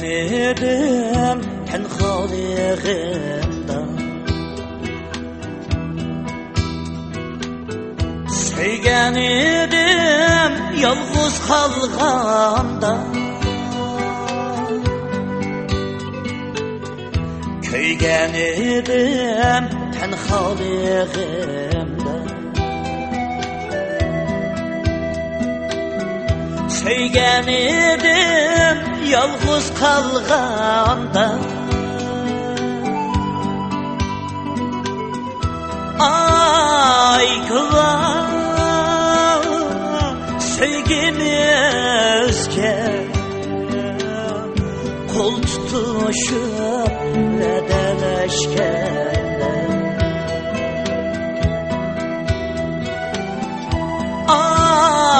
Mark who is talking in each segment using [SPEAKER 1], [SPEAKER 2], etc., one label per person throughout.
[SPEAKER 1] edim tenhalığımda, söygen edim yalğız kalganda, köygen edim tenhalığımda, söygen edim yalğız kalganda. Aykılar sevgimizge kol tutuşup vedeleşkende, aykılar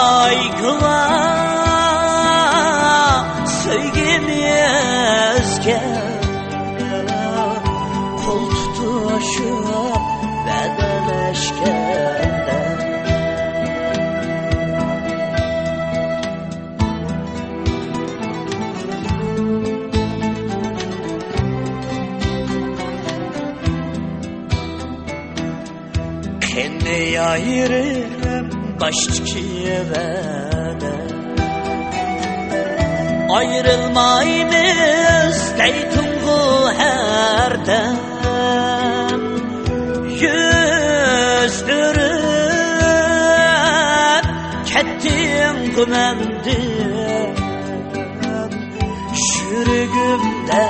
[SPEAKER 1] sevgimizge kol tutuşup vedeleşkende. Kendi ayrım baştaki vede, ayrılmayımız deytungu herden, yüz ürün kettin gümendin, şürgümde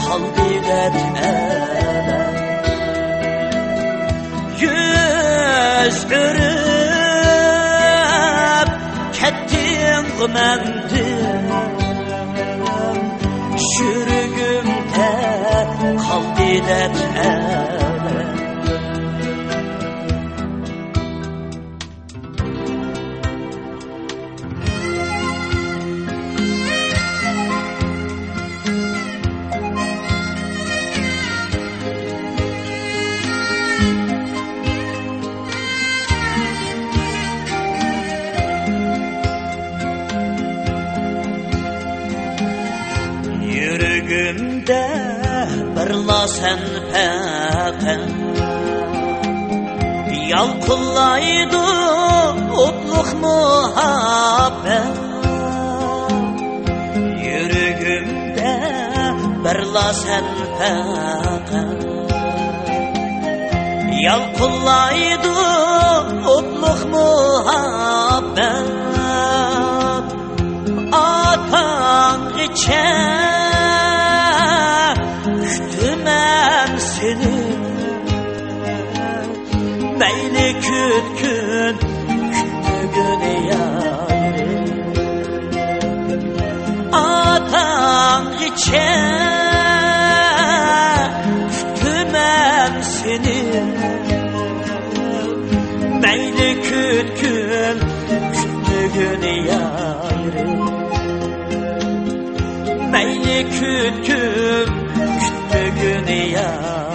[SPEAKER 1] kaldı detmeden, yüz ürün kettin gümendin, şürgümde kaldı detmeden. Yüreğimde birla sen peken, yalqıllaydı otluk muhabbet. Yüreğimde birla sen peken, yalqıllaydı otluk muhabbet. Atan içer kütümem seni, meyli kütkün küttügün yayrı. Atan içer kütümem seni, meyli kütkün küttügün yayrı. Meyli kütkün küttügün yayrı.